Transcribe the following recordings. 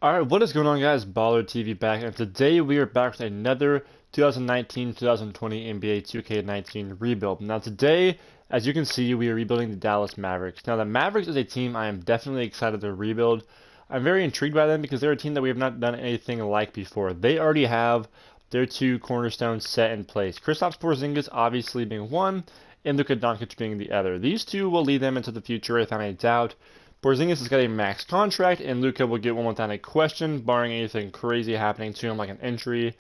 Alright, what is going on guys? Baller TV back, and today we are back with another 2019-2020 NBA 2K19 rebuild. Now today, as you can see, we are rebuilding the Dallas Mavericks. Now the Mavericks is a team I am definitely excited to rebuild. I'm very intrigued by them because they're a team that we have not done anything like before. They already have their two cornerstones set in place. Kristaps Porzingis obviously being one, and Luka Doncic being the other. These two will lead them into the future without any doubt. Porzingis has got a max contract, and Luka will get one without a question, barring anything crazy happening to him, like an injury,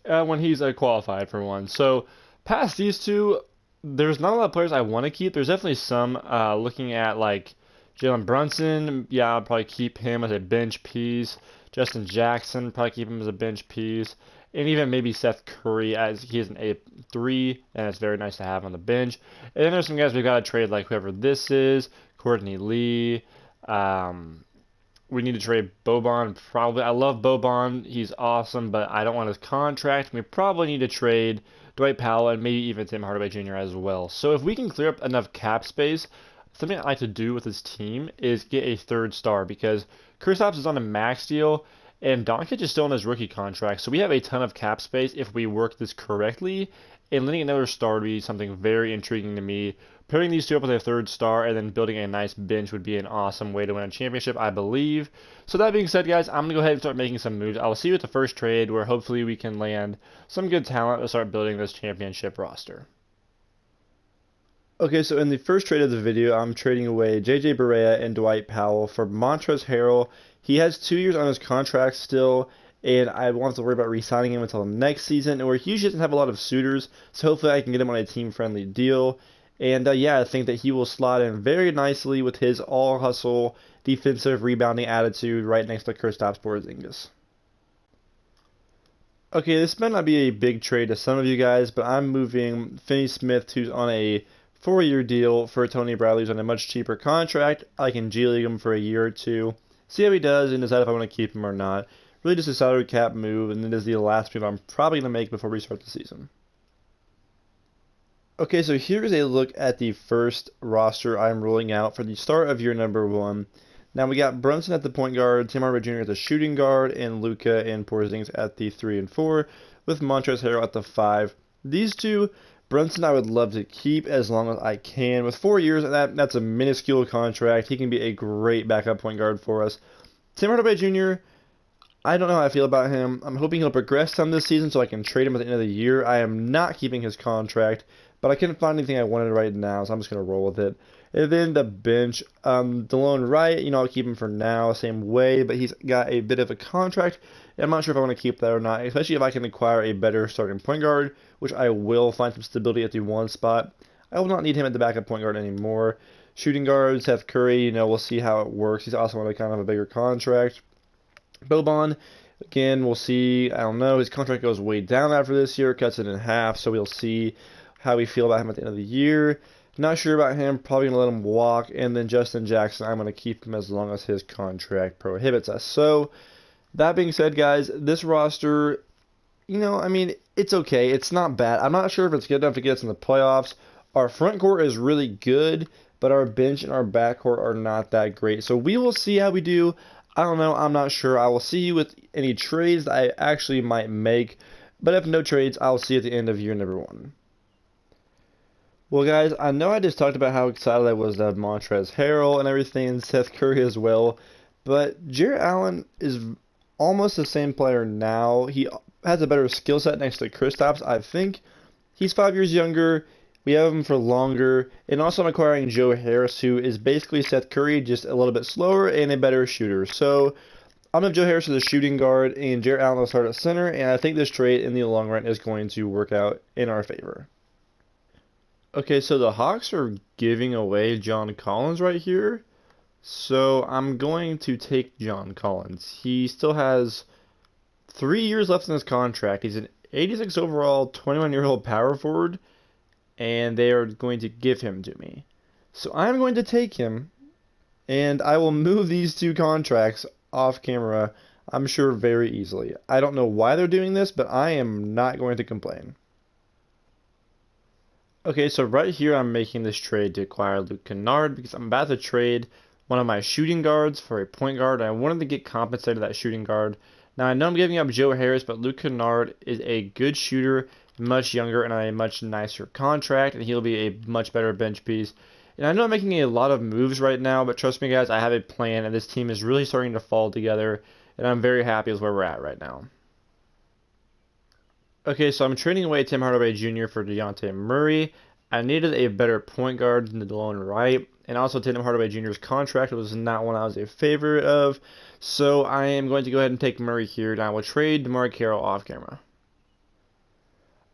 when he's qualified for one. So, past these two, there's not a lot of players I want to keep. There's definitely some. Looking at like Jalen Brunson, yeah, I'll probably keep him as a bench piece. Justin Jackson, probably keep him as a bench piece. And even maybe Seth Curry, as he is an A3, and it's very nice to have on the bench. And then there's some guys we've got to trade, like whoever this is, Courtney Lee. Um, we need to trade Boban. Probably, I love Boban. He's awesome, but I don't want his contract. We probably need to trade Dwight Powell and maybe even Tim Hardaway Jr. as well. So if we can clear up enough cap space, something I like to do with this team is get a third star because Kristaps is on a max deal and Doncic is still on his rookie contract. So we have a ton of cap space if we work this correctly. And letting another star would be something very intriguing to me. Pairing these two up with a third star and then building a nice bench would be an awesome way to win a championship, I believe. So that being said, guys, I'm going to go ahead and start making some moves. I will see you at the first trade where hopefully we can land some good talent to start building this championship roster. Okay, so in the first trade of the video, I'm trading away JJ Barea and Dwight Powell for Montrezl Harrell. He has 2 years on his contract still, and I won't have to worry about re-signing him until next season. And where he doesn't have a lot of suitors, so hopefully I can get him on a team-friendly deal. And yeah, I think that he will slot in very nicely with his all-hustle, defensive, rebounding attitude right next to Kristaps Porzingis. Okay, this might not be a big trade to some of you guys, but I'm moving Finney Smith, who's on a 4-year deal, for Tony Bradley, who's on a much cheaper contract. I can G League him for a year or two, see how he does, and decide if I want to keep him or not. Really just a salary cap move, and it is the last move I'm probably going to make before we start the season. Okay, so here's a look at the first roster I'm rolling out for the start of year number 1. Now we got Brunson at the point guard, Tim Hardaway Jr. at the shooting guard, and Luka and Porzingis at the 3 and 4, with Montrezl Harrell at the 5. These two, Brunson I would love to keep as long as I can. With 4 years, that's a minuscule contract. He can be a great backup point guard for us. Tim Hardaway Jr., I don't know how I feel about him. I'm hoping he'll progress some this season so I can trade him at the end of the year. I am not keeping his contract, but I couldn't find anything I wanted right now, so I'm just going to roll with it. And then the bench, DeLone Wright, I'll keep him for now, same way, but he's got a bit of a contract. I'm not sure if I want to keep that or not, especially if I can acquire a better starting point guard, which I will find some stability at the 1 spot. I will not need him at the backup point guard anymore. Shooting guard, Seth Curry, we'll see how it works. He's also on a kind of a bigger contract. Boban, again, we'll see. I don't know. His contract goes way down after this year, cuts it in half, so we'll see how we feel about him at the end of the year. Not sure about him, probably going to let him walk. And then Justin Jackson, I'm going to keep him as long as his contract prohibits us. So, that being said, guys, this roster, it's okay. It's not bad. I'm not sure if it's good enough to get us in the playoffs. Our front court is really good, but our bench and our backcourt are not that great. So, we will see how we do. I don't know. I'm not sure. I will see you with any trades that I actually might make. But if no trades, I'll see you at the end of year number 1. Well, guys, I know I just talked about how excited I was to have Montrezl Harrell and everything, and Seth Curry as well. But Jarrett Allen is almost the same player now. He has a better skill set next to Kristaps, I think. He's 5 years younger. We have him for longer. And also I'm acquiring Joe Harris, who is basically Seth Curry, just a little bit slower and a better shooter. So I'm going to have Joe Harris as a shooting guard, and Jarrett Allen will start at center. And I think this trade in the long run is going to work out in our favor. Okay, so the Hawks are giving away John Collins right here. So I'm going to take John Collins. He still has 3 years left in his contract. He's an 86 overall, 21-year-old power forward, and they are going to give him to me. So I'm going to take him, and I will move these two contracts off camera, I'm sure, very easily. I don't know why they're doing this, but I am not going to complain. Okay, so right here I'm making this trade to acquire Luke Kennard because I'm about to trade one of my shooting guards for a point guard. I wanted to get compensated that shooting guard. Now, I know I'm giving up Joe Harris, but Luke Kennard is a good shooter, much younger, and on a much nicer contract, and he'll be a much better bench piece. And I know I'm making a lot of moves right now, but trust me, guys, I have a plan, and this team is really starting to fall together, and I'm very happy with where we're at right now. Okay, so I'm trading away Tim Hardaway Jr. for Dejounte Murray. I needed a better point guard than DeLone Wright, and also Tim Hardaway Jr.'s contract was not one I was a favorite of, so I am going to go ahead and take Murray here, and I will trade DeMar Carroll off camera.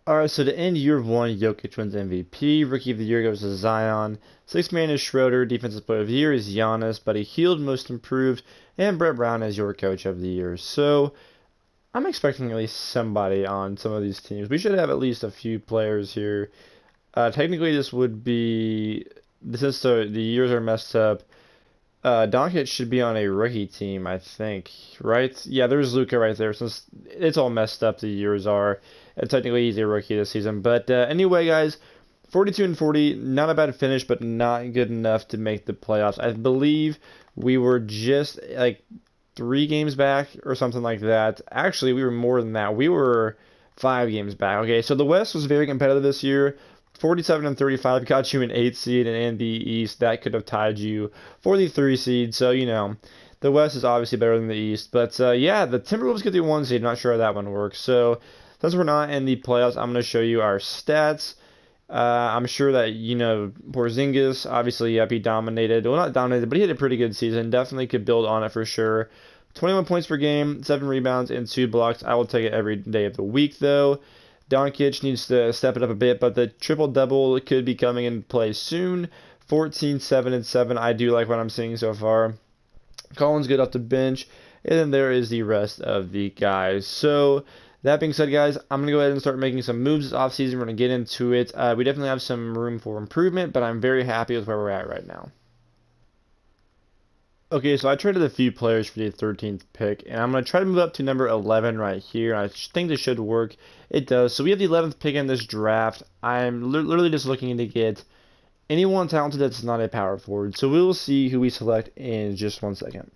Alright, so to end year one, Jokic wins MVP. Rookie of the year goes to Zion. Sixth man is Schroeder. Defensive player of the year is Giannis. Buddy Hield, most improved. And Brett Brown is your coach of the year. So I'm expecting at least somebody on some of these teams. We should have at least a few players here. Technically, this would be, since the years are messed up, Doncic should be on a rookie team, I think, right? Yeah, there's Luka right there. Since it's all messed up, the years are. And technically, he's a rookie this season. But anyway, guys, 42 and 40, not a bad finish, but not good enough to make the playoffs. I believe we were just like 3 games back or something like that. Actually, we were more than that. We were 5 games back. Okay, so the West was very competitive this year. 47 and 35 got you an 8 seed, and in the East, that could have tied you for the 3 seed. So, you know, the West is obviously better than the East. But, yeah, the Timberwolves get the 1 seed. Not sure how that one works. So, since we're not in the playoffs, I'm going to show you our stats. I'm sure that, you know, Porzingis, obviously, yep, he dominated. Well, not dominated, but he had a pretty good season. Definitely could build on it for sure. 21 points per game, 7 rebounds, and 2 blocks. I will take it every day of the week, though. Doncic needs to step it up a bit, but the triple-double could be coming into play soon. 14, 7, and 7. I do like what I'm seeing so far. Collins good off the bench. And then there is the rest of the guys. So, that being said, guys, I'm going to go ahead and start making some moves this offseason. We're going to get into it. We definitely have some room for improvement, but I'm very happy with where we're at right now. Okay, so I traded a few players for the 13th pick, and I'm going to try to move up to number 11 right here. I think this should work. It does. So we have the 11th pick in this draft. I'm literally just looking to get anyone talented that's not a power forward. So we will see who we select in just 1 second.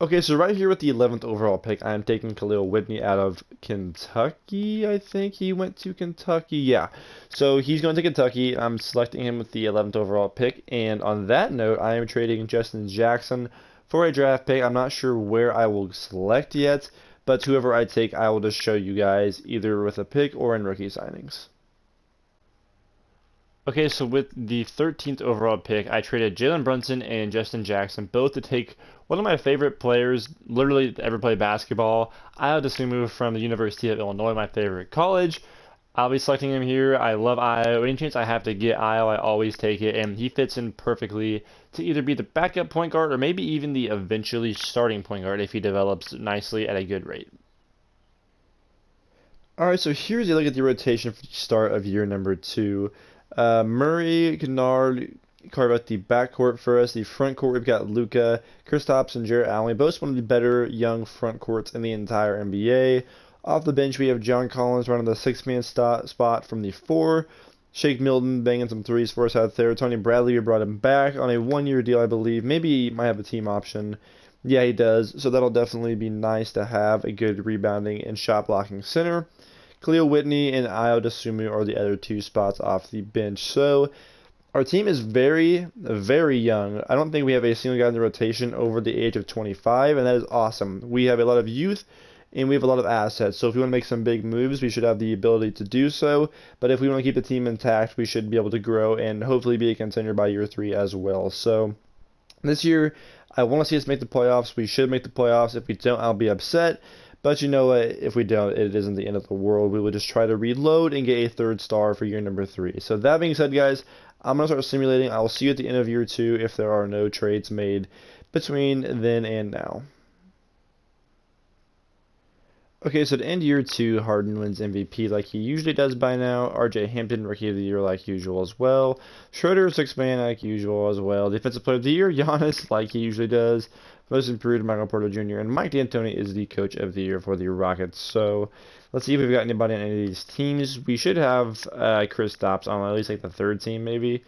Okay, so right here with the 11th overall pick, I am taking Khalil Whitney out of Kentucky, I think he went to Kentucky, yeah. So he's going to Kentucky, I'm selecting him with the 11th overall pick, and on that note, I am trading Justin Jackson for a draft pick. I'm not sure where I will select yet, but whoever I take, I will just show you guys either with a pick or in rookie signings. Okay, so with the 13th overall pick, I traded Jalen Brunson and Justin Jackson, both to take one of my favorite players, literally to ever play basketball, Ayo Dosunmu from the University of Illinois, my favorite college. I'll be selecting him here. I love Ayo. Any chance I have to get Ayo, I always take it, and he fits in perfectly to either be the backup point guard or maybe even the eventually starting point guard if he develops nicely at a good rate. Alright, so here's a look at the rotation for the start of year number 2. Murray, Kennard carve out the backcourt for us. The front court, we've got Luka, Kristaps, and Jarrett Allen. Both one of the better young front courts in the entire NBA. Off the bench, we have John Collins running the 6-man spot from the 4. Shake Milton banging some threes for us out there. Tony Bradley, we brought him back on a 1-year deal, I believe. Maybe he might have a team option. Yeah, he does. So that'll definitely be nice to have a good rebounding and shot blocking center. Khalil Whitney and Ayo Dosunmu are the other 2 spots off the bench. So our team is very, very young. I don't think we have a single guy in the rotation over the age of 25, and that is awesome. We have a lot of youth, and we have a lot of assets. So if we want to make some big moves, we should have the ability to do so. But if we want to keep the team intact, we should be able to grow and hopefully be a contender by year 3 as well. So this year, I want to see us make the playoffs. We should make the playoffs. If we don't, I'll be upset. But you know what, if we don't, it isn't the end of the world. We will just try to reload and get a 3rd star for year number 3. So that being said, guys, I'm going to start simulating. I will see you at the end of year 2 if there are no trades made between then and now. Okay, so to end year 2, Harden wins MVP like he usually does by now. RJ Hampton, Rookie of the Year like usual as well. Schroeder, 6-man like usual as well. Defensive Player of the Year, Giannis like he usually does. Most improved, Michael Porter Jr. And Mike D'Antoni is the Coach of the Year for the Rockets. So let's see if we've got anybody on any of these teams. We should have Kristaps on at least like the 3rd team maybe.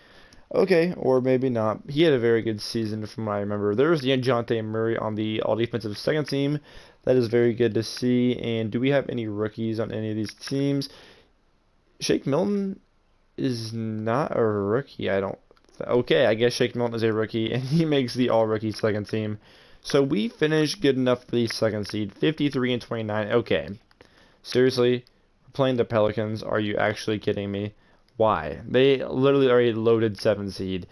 Okay, or maybe not. He had a very good season from what I remember. There's DeJounte Murray on the all-defensive second team. That is very good to see. And do we have any rookies on any of these teams? Shake Milton is not a rookie, I don't. Okay, I guess Shake Milton is a rookie, and he makes the all-rookie second team. So we finished good enough for the second seed, 53 and 29. Okay, seriously, we're playing the Pelicans. Are you actually kidding me? Why? They literally are a loaded 7 seed.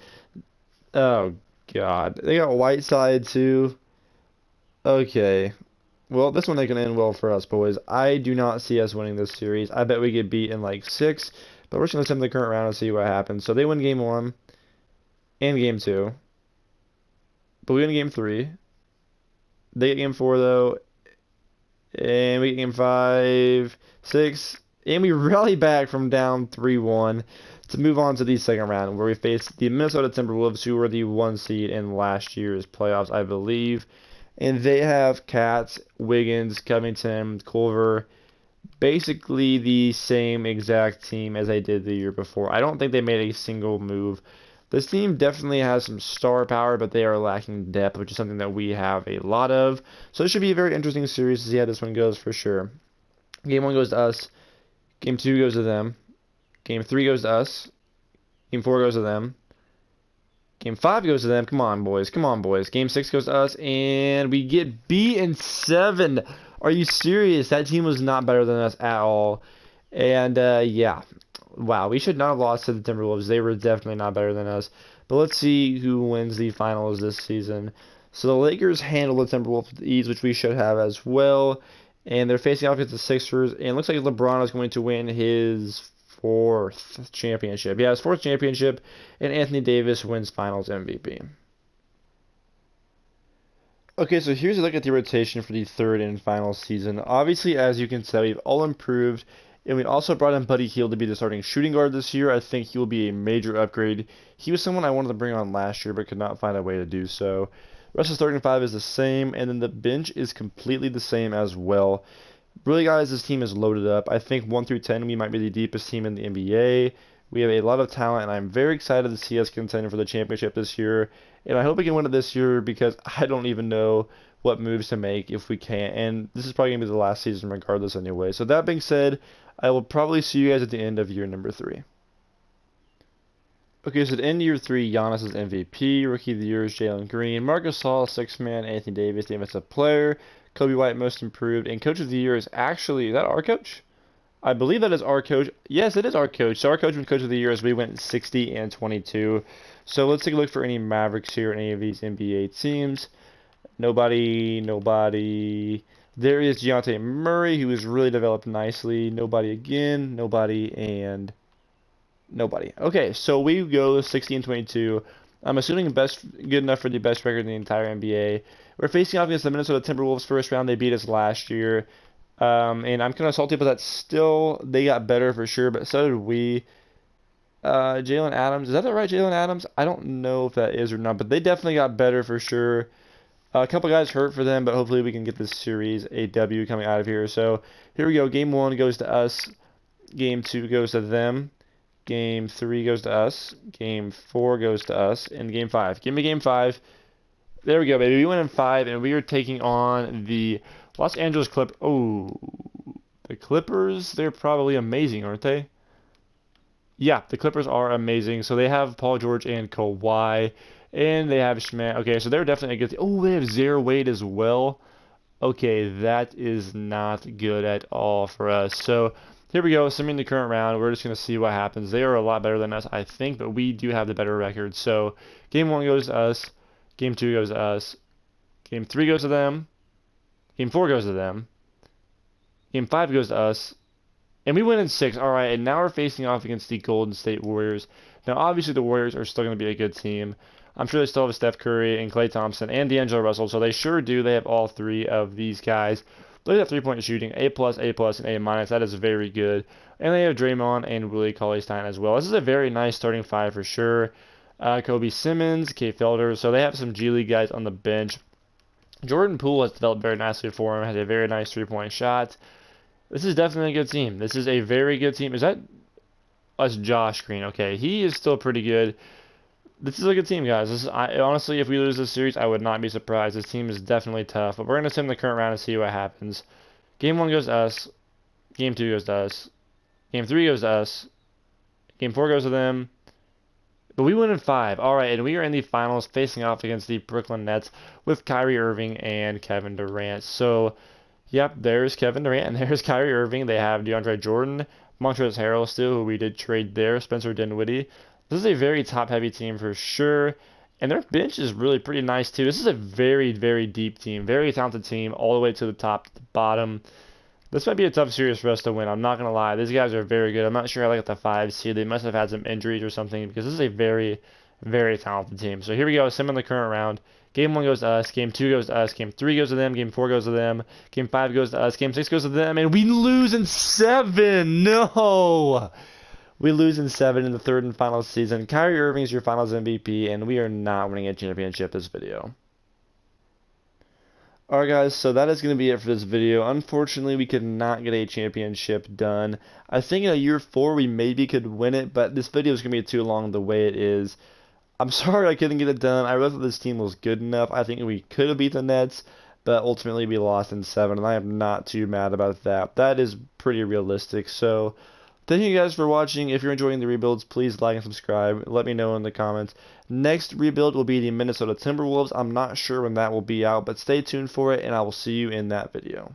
Oh God, they got Whiteside too. Okay, well this one ain't gonna end well for us, boys. I do not see us winning this series. I bet we get beat in like 6, but we're just gonna send the current round and see what happens. So they win game 1 and game 2, but we win game 3. They get game 4 though, and we get game 5, 6, and we rally back from down 3-1 to move on to the second round, where we face the Minnesota Timberwolves, who were the 1 seed in last year's playoffs, I believe. And they have Katz, Wiggins, Covington, Culver, basically the same exact team as they did the year before. I don't think they made a single move. This team definitely has some star power, but they are lacking depth, which is something that we have a lot of. So it should be a very interesting series to see how this one goes for sure. Game 1 goes to us. Game 2 goes to them. Game 3 goes to us. Game 4 goes to them. Game 5 goes to them. Come on, boys. Come on, boys. Game 6 goes to us, and we get beat in 7. Are you serious? That team was not better than us at all. And, yeah. Wow, we should not have lost to the Timberwolves. They were definitely not better than us. But let's see who wins the finals this season. So the Lakers handle the Timberwolves with ease, which we should have as well. And they're facing off against the Sixers. And it looks like LeBron is going to win his 4th championship. Yeah, his 4th championship. And Anthony Davis wins finals MVP. Okay, so here's a look at the rotation for the 3rd and final season. Obviously, as you can tell, we've all improved. And we also brought in Buddy Hield to be the starting shooting guard this year. I think he will be a major upgrade. He was someone I wanted to bring on last year, but could not find a way to do so. The rest of the starting 5 is the same, and then the bench is completely the same as well. Really, guys, this team is loaded up. I think 1 through 10, we might be the deepest team in the NBA. We have a lot of talent, and I'm very excited to see us contend for the championship this year. And I hope we can win it this year, because I don't even know what moves to make if we can't. And this is probably going to be the last season regardless anyway. So that being said, I will probably see you guys at the end of year number 3. Okay, so at the end of year 3, Giannis is MVP. Rookie of the year is Jalen Green. Marcus Gasol, 6th man. Anthony Davis, defensive player. Kobe White, most improved. And coach of the year is actually, is that our coach? I believe that is our coach. Yes, it is our coach. So our coach wins coach of the year as we went 60 and 22. So let's take a look for any Mavericks here in any of these NBA teams. Nobody. There is DeJounte Murray, who has really developed nicely. Nobody again. Nobody and nobody. Okay, so we go 60 and 22. I'm assuming good enough for the best record in the entire NBA. We're facing off against the Minnesota Timberwolves first round. They beat us last year. And I'm kind of salty, but that's still, they got better for sure, but so did we. Jalen Adams, is that the right Jalen Adams? I don't know if that is or not, but they definitely got better for sure. A couple guys hurt for them, but hopefully we can get this series a W coming out of here. So here we go. Game 1 goes to us. Game 2 goes to them. Game 3 goes to us. Game 4 goes to us. And Game 5. Give me Game 5. There we go, baby. We went in 5, and we are taking on the Los Angeles Clippers. Oh, the Clippers, they're probably amazing, aren't they? Yeah, the Clippers are amazing. So they have Paul George and Kawhi. And they have Schmidt. Okay, so they're definitely a good team. Oh, they have Zaire Wade as well. Okay, that is not good at all for us. So here we go. Assuming the current round, we're just going to see what happens. They are a lot better than us, I think, but we do have the better record. So Game 1 goes to us. Game 2 goes to us. Game 3 goes to them. Game 4 goes to them. Game 5 goes to us. And we win in 6. All right, and now we're facing off against the Golden State Warriors. Now, obviously, the Warriors are still going to be a good team. I'm sure they still have Steph Curry and Klay Thompson and D'Angelo Russell, so they sure do. They have all 3 of these guys. Look at that 3-point shooting, A+, and A-. That is very good. And they have Draymond and Willie Cauley-Stein as well. This is a very nice starting 5 for sure. Kobe Simmons, Kate Felder. So they have some G League guys on the bench. Jordan Poole has developed very nicely for him. Has a very nice 3-point shot. This is definitely a good team. This is a very good team. Is that... That's Josh Green. Okay, he is still pretty good. This is a good team, guys. Honestly, if we lose this series, I would not be surprised. This team is definitely tough, but we're going to send the current round and see what happens. Game 1 goes to us. Game 2 goes to us. Game 3 goes to us. Game 4 goes to them. But we win in 5. All right, and we are in the finals facing off against the Brooklyn Nets with Kyrie Irving and Kevin Durant. So, yep, there's Kevin Durant and there's Kyrie Irving. They have DeAndre Jordan, Montrezl Harrell still, who we did trade there, Spencer Dinwiddie. This is a very top-heavy team for sure. And their bench is really pretty nice, too. This is a very, very deep team, very talented team, all the way to the top to the bottom. This might be a tough series for us to win. I'm not going to lie. These guys are very good. I'm not sure how they got the 5 seed. They must have had some injuries or something because this is a very, very talented team. So here we go. Sim in the current round. Game 1 goes to us. Game 2 goes to us. Game 3 goes to them. Game 4 goes to them. Game 5 goes to us. Game 6 goes to them. And we lose in 7. No! We lose in 7 in the third and final season. Kyrie Irving is your finals MVP, and we are not winning a championship this video. Alright guys, so that is going to be it for this video. Unfortunately, we could not get a championship done. I think in a year 4 we maybe could win it, but this video is going to be too long the way it is. I'm sorry I couldn't get it done. I really thought this team was good enough. I think we could have beat the Nets, but ultimately we lost in 7, and I am not too mad about that. That is pretty realistic. So, thank you guys for watching. If you're enjoying the rebuilds, please like and subscribe. Let me know in the comments. Next rebuild will be the Minnesota Timberwolves. I'm not sure when that will be out, but stay tuned for it, and I will see you in that video.